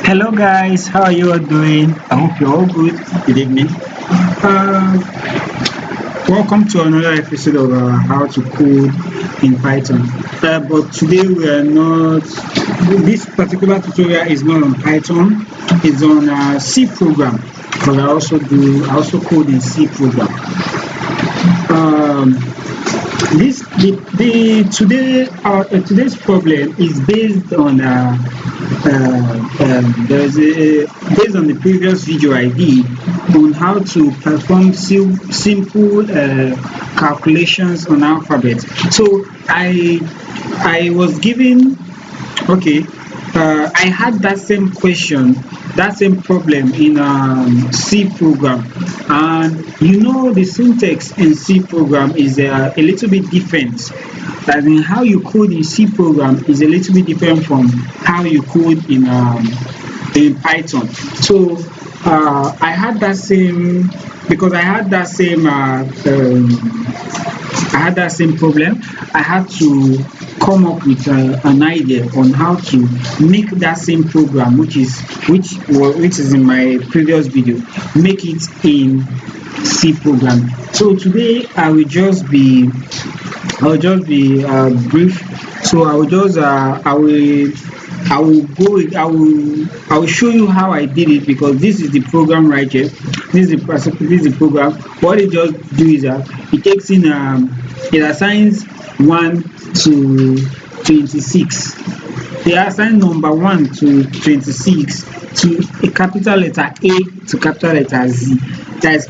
Hello guys, how are you all doing? I hope you're all good. Good evening. Welcome to another episode of How to Code in Python. But today we are not. This particular tutorial is not on Python. It's on C program. But I also code in C program. Um, today's problem is based on there's a based on the previous video I did on how to perform simple calculations on alphabet. So I was given okay. I had that same question, that same problem in C program, and the syntax in C program is a little bit different. As in how you code in C program is a little bit different from how you code in Python. So I had that same because I had that same problem. I had to come up with an idea on how to make that same program, which is in my previous video, make it in C program. So today brief. So I will show you how I did it, because this is the program right here. This is the program. What it just do is that it takes in it assigns 1 to 26. It assigns number 1 to 26 to a capital letter A to capital letter Z. That's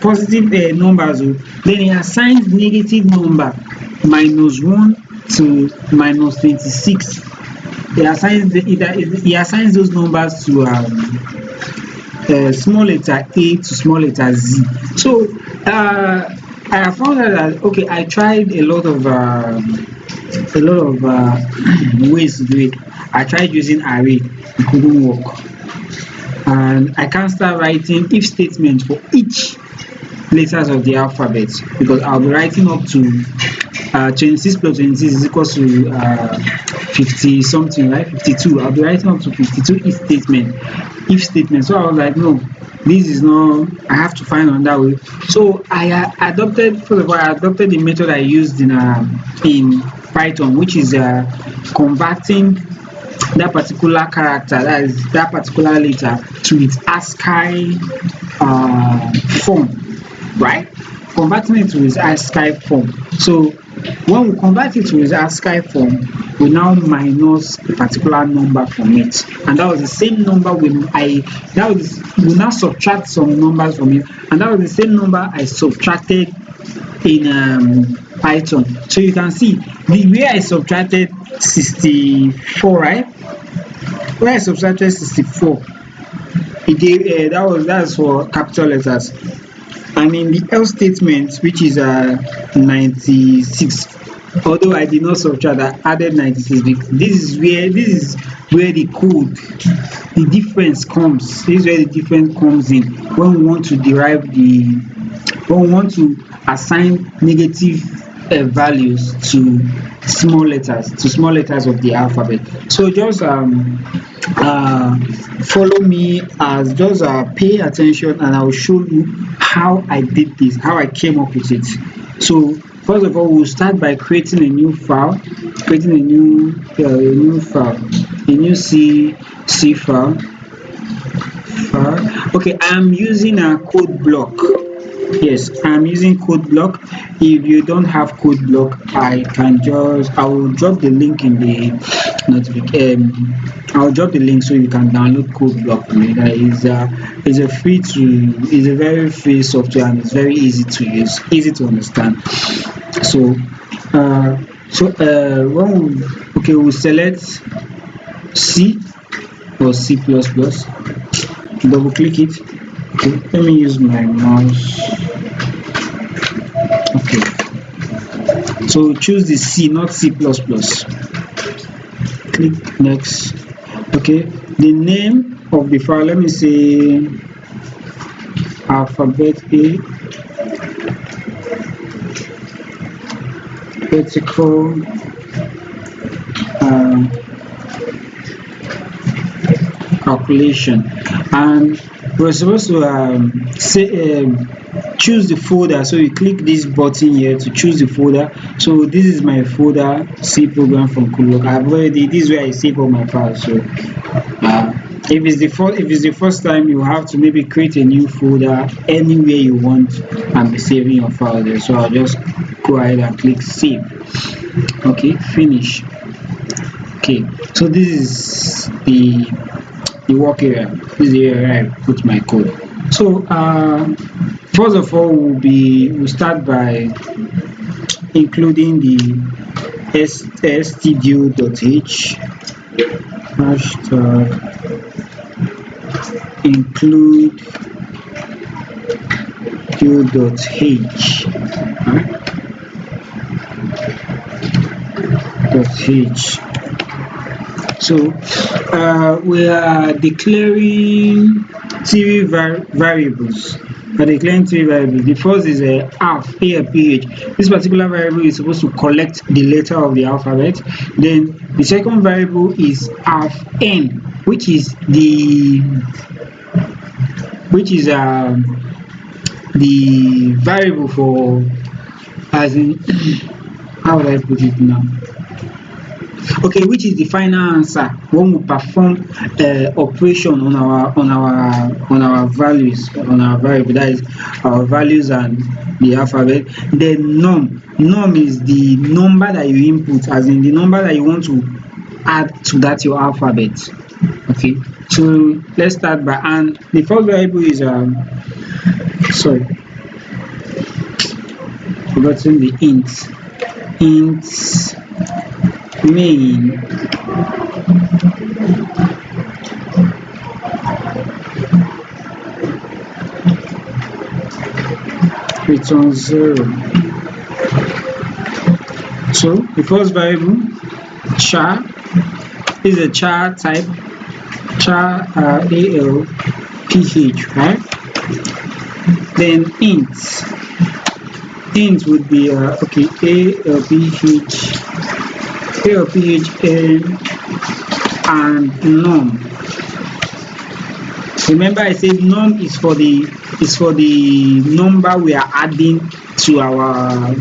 positive numbers. Then it assigns negative number -1 to -26. He assigns those numbers to small letter A to small letter Z. So I found out that okay, I tried a lot of ways to do it. I tried using array, it couldn't work, and I can't start writing if statement for each letters of the alphabet, because I'll be writing up to 26 plus 26 is equals to 50 something, right? 52. I'll be writing up to 52 if statement. So I was like, no, this is not. I have to find another way. So I adopted the method I used in Python, which is converting that particular character, that is that particular letter, to its ASCII form, right? Converting it to its ASCII form. So when we convert it to its ASCII form, we now minus a particular number from it, and that was the same number we now subtract some numbers from it, and that was the same number I subtracted in Python. So you can see the way I subtracted 64, right? Where I subtracted 64, it gave that's for capital letters. And in the else statement, which is 96, although I did not subtract, I added 96 because this is where the code, the difference comes. This is where the difference comes in when we want to when we want to assign negative values to small letters of the alphabet. So just follow me, as just pay attention, and I'll show you how I did this, how I came up with it. So first of all, we'll start by creating a new file, a new C file. Okay, I'm using a code block. Yes, I'm using code block. If you don't have code block, I will drop the link in the notification. I'll drop the link so you can download code block. It's a very free software, and it's very easy to use, easy to understand. So we'll select C or C++, double click it. Okay, let me use my mouse. Okay, so choose the C, not C++. Click next. Okay, the name of the file, let me say alphabet A vertical calculation, and we're supposed to choose the folder. So you click this button here to choose the folder. So this is my folder, C program from Coolwork. I've already, this is where I save all my files. So if it's the first time, you have to maybe create a new folder anywhere you want and be saving your file there. So I'll just go ahead and click save. Okay, finish. Okay, so this is the work area. This is the area I put my code. So first of all, we'll start by including the studio.h hashtag include studio.h, .h. So we are declaring three variables. We're declaring three variables. The first is alph, ALPH. This particular variable is supposed to collect the letter of the alphabet. Then the second variable is alpha-n, which is the variable for, as in, how would I put it now? Okay, which is the final answer when we perform operation on our values, on our variable, that is our values and the alphabet. Then num is the number that you input, as in the number that you want to add to that your alphabet. Okay, so let's start by, and the first variable is forgotten the int main return 0. So the first variable char is a char type, char ALPH, right? Then int would be okay, ALPHN and num. Remember, I said num is for the number we are adding to our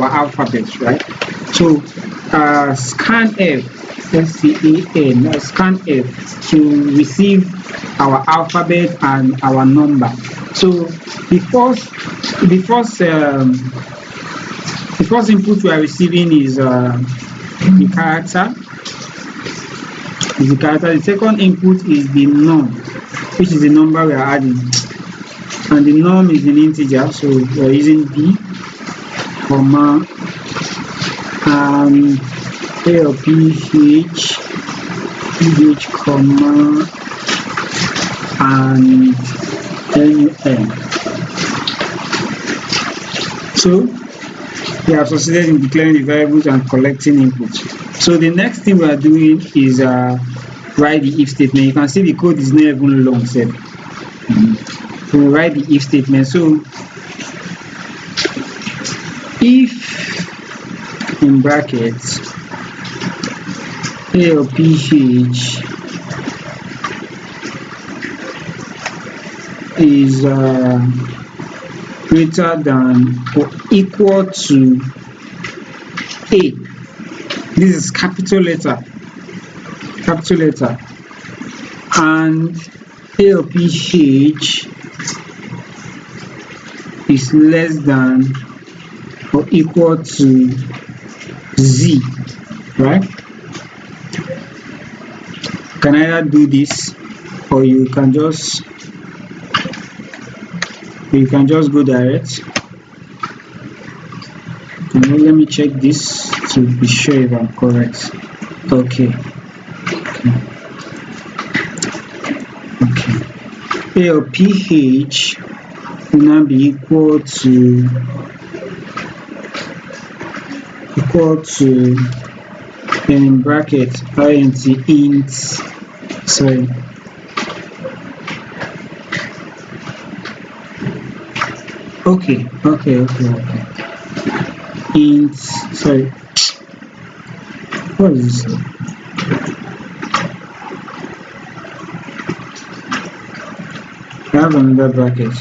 alphabet, right? So scanf, scanf to receive our alphabet and our number. So the first input we are receiving is the character. The second input is the num, which is the number we are adding, and the num is an integer, so we are using b, comma, and ALPH, PH, comma, and NUM. So we have succeeded in declaring the variables and collecting inputs. So the next thing we are doing is write the if statement. You can see the code is not even long set. So we write the if statement. So if in brackets ALPH is greater than or equal to A. This is capital letter, and ALPH is less than or equal to Z, right? You can either do this, or you can just go direct. Let me check this to be sure if I'm correct. Okay. ALPH will now be equal to then in bracket int sorry okay int sorry what is this? have another bracket.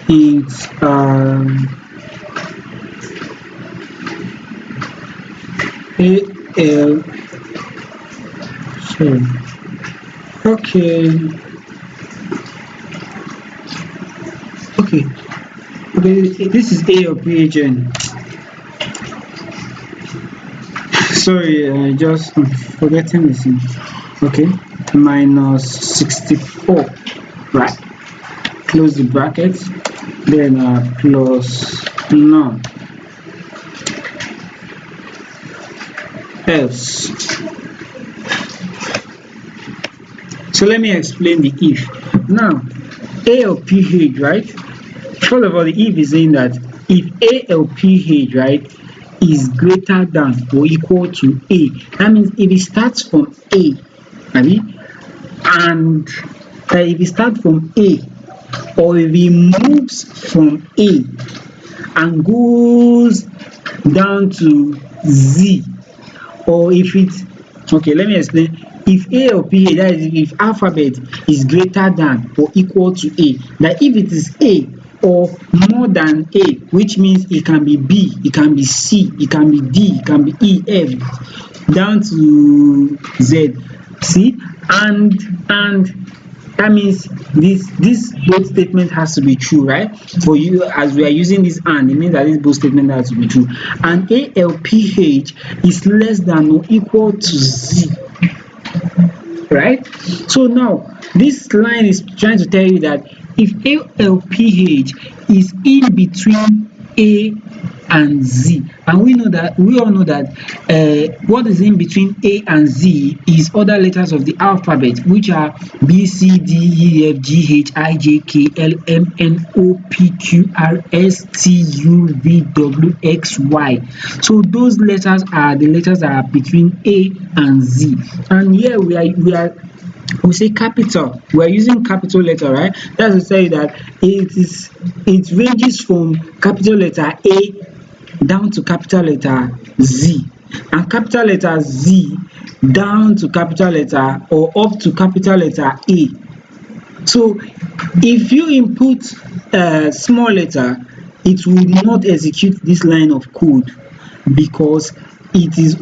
It's AL. So okay, okay, okay. This is ALPHN. Sorry, just forgetting this. Okay, minus 64. Right. Close the bracket. Then plus none. Else. So let me explain the if. Now, ALPH, right? First of all, the if is saying that if ALPH, right, is greater than or equal to A, that means if it starts from A, right, and if it starts from A, or if it moves from A and goes down to Z, or if it's okay, let me explain. If A or PA, that is if alphabet is greater than or equal to A, that if it is A or more than A, which means it can be B, it can be C, it can be D, it can be E, F, down to Z. See, and that means this both statement has to be true, right? For you, as we are using this and, it means that this both statement has to be true. And ALPH is less than or equal to Z, right? So now this line is trying to tell you that if ALPH is in between A and Z, and we all know that what is in between A and Z is other letters of the alphabet, which are B, C, D, E, F, G, H, I, J, K, L, M, N, O, P, Q, R, S, T, U, V, W, X, Y. So those letters are the letters that are between A and Z. And here we say capital. We are using capital letter, right? That's to say that it ranges from capital letter A down to capital letter Z, and capital letter Z down to capital letter or up to capital letter A. So if you input a small letter, it will not execute this line of code, because it is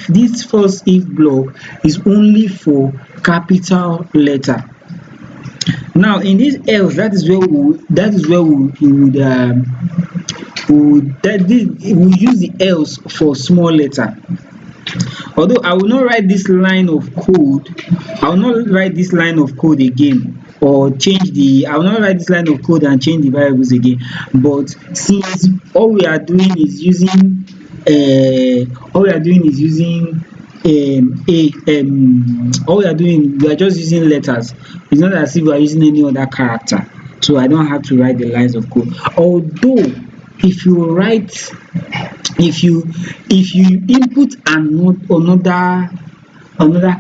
this first if block is only for capital letter. Now in this else, that is where we use the else for small letter. Although I will not write this line of code, I will not write this line of code again, or change the I will not write this line of code and change the variables again. But since all we are doing is using all we are doing is using we are just using letters. It's not as if we are using any other character, so I don't have to write the lines of code. Although if you input another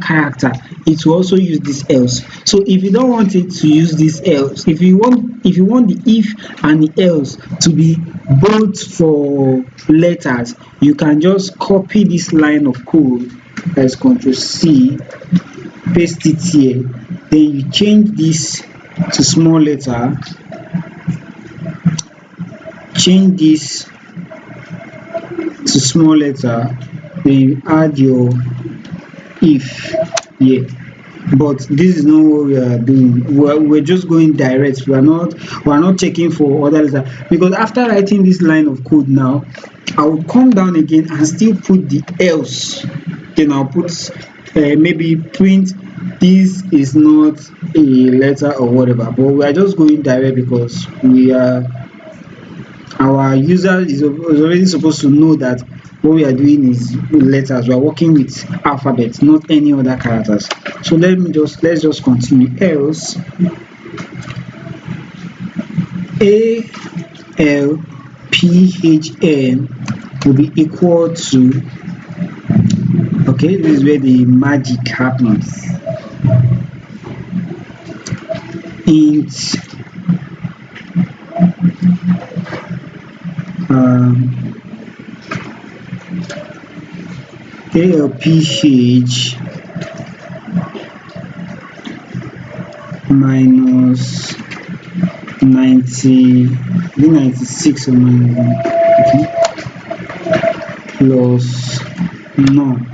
character, it will also use this else. So if you don't want it to use this else, if you want the if and the else to be both for letters, you can just copy this line of code, as Ctrl C, paste it here, then you change this to small letter, change this to small letter, then you add your if here. But this is not what we are doing. We're just going direct. We are not checking for other letters, because after writing this line of code now, I will come down again and still put the else. Then I'll put maybe print this is not a letter or whatever. But we are just going direct because our user is already supposed to know that what we are doing is letters. We are working with alphabets, not any other characters. So let's just continue. Else ALPHN will be equal to, okay, this is where the magic happens. Int ALPH minus 96 or minus, okay, plus none.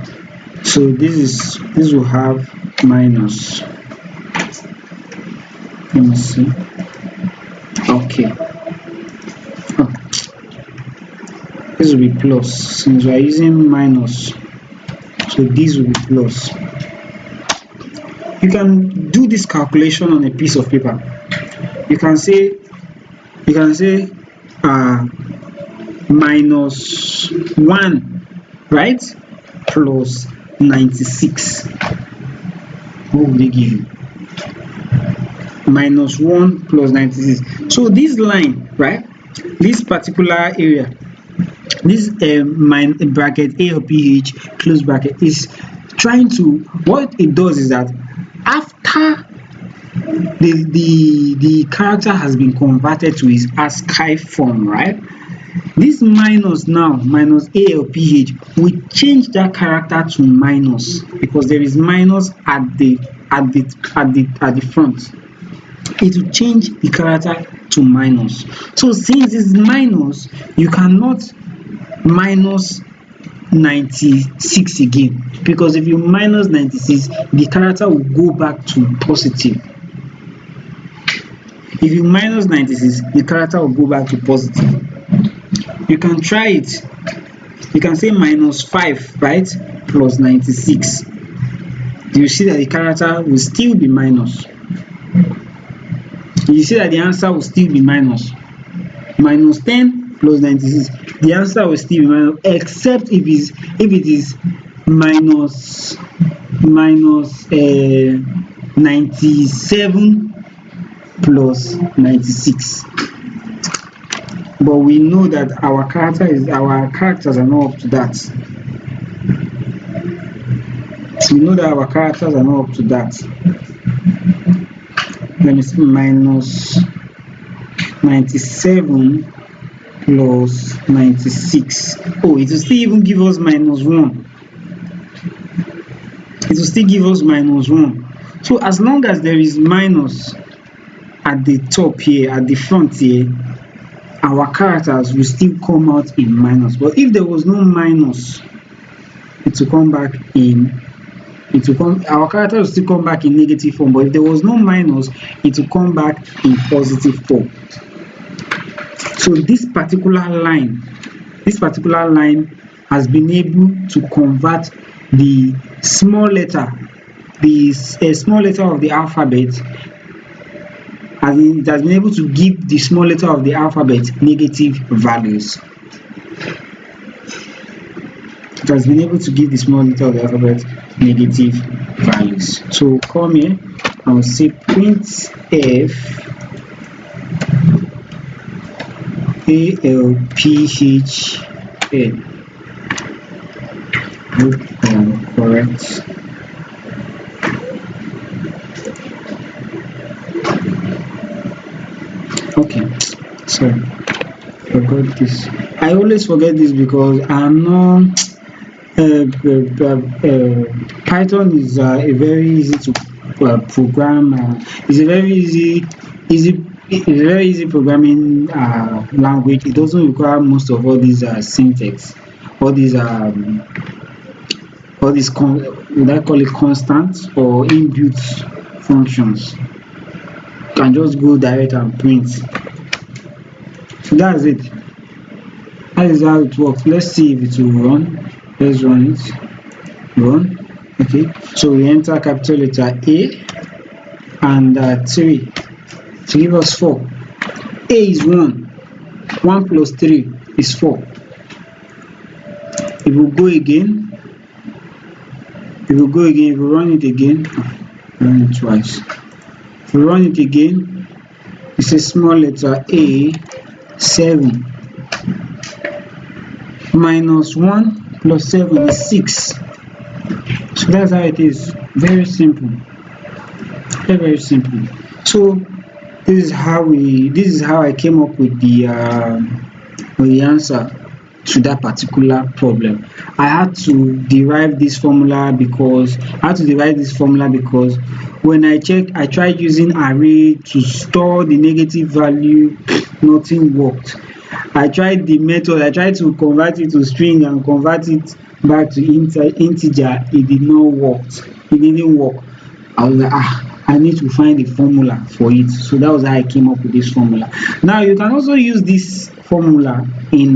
So this will have minus. Let me see. Okay. Oh, this will be plus since we are using minus. So this will be plus. You can do this calculation on a piece of paper. You can say minus 1, right, plus 96. What will they give you? Minus 1 plus 96. So this line, right, this particular area, this bracket A or PH close bracket is trying to, what it does is that after the character has been converted to its ASCII form, right, this minus now, minus A or PH, will change that character to minus because there is minus at the front. It will change the character to minus. So since it's minus, you cannot minus 96 again, because if you minus 96, the character will go back to positive. If you minus 96, the character will go back to positive. You can try it. You can say minus 5, right, plus 96. You see that the character will still be minus. You see that the answer will still be minus. Minus 10 plus 96. The answer will still be minus, except if it is minus 97 plus 96. But we know that our characters are not up to that. We know that our characters are not up to that. Let me see, minus 97 plus 96. Oh, it will still even give us minus 1. It will still give us minus 1. So as long as there is minus at the top here, at the front here, our characters will still come out in minus. But if there was no minus, it will come back in. Our character will still come back in negative form. But if there was no minus, it will come back in positive form. So this particular line has been able to convert the small letter, small letter of the alphabet. And it has been able to give the small letter of the alphabet negative values. It has been able to give the small letter of the alphabet negative values. So come here, I will say print f ALPHN. Correct. Okay, so forgot this. I always forget this because I'm not. Python is a very easy to program. It's a very easy programming language. It doesn't require most of all these syntax, all these would I call it constant or inbuilt functions. You can just go direct and print. So that's it. That is how it works. Let's see if it will run. Let's run it. Run. Okay. So we enter capital letter A and 3 to give us 4. A is 1. 1 plus 3 is 4. If we go again, if we run it again, run it twice. If we run it again, it's a small letter A, 7. Minus 1 plus 7 is 6. So that's how it is. Very simple. Very simple. So this is how I came up with the answer to that particular problem. I had to derive this formula because when I tried using array to store the negative value, nothing worked. I tried the method, I tried to convert it to string and convert it back to integer, it did not work. It didn't work. I was like, I need to find a formula for it. So that was how I came up with this formula. Now you can also use this formula in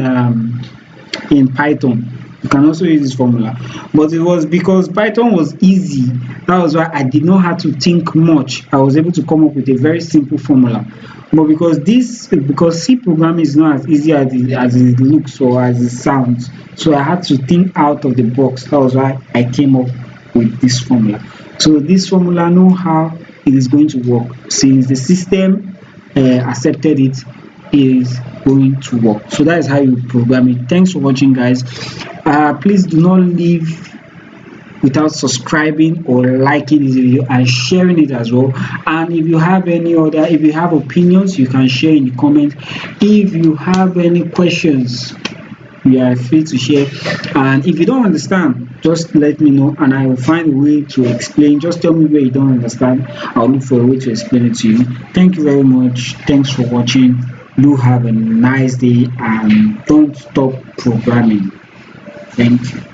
Python. You can also use this formula, but it was because Python was easy. That was why I did not have to think much. I was able to come up with a very simple formula. But because C programming is not as easy as it looks or as it sounds, so I had to think out of the box. That was why I came up with this formula. So this formula, know how it is going to work. Since the system accepted it, is going to work. So that is how you program it. Thanks for watching, guys. Please do not leave without subscribing or liking this video and sharing it as well. And if you have opinions, you can share in the comment. If you have any questions, you are free to share. And if you don't understand, just let me know and I will find a way to explain. Just tell me where you don't understand. I'll look for a way to explain it to you. Thank you very much. Thanks for watching. Do have a nice day and don't stop programming. Thank you.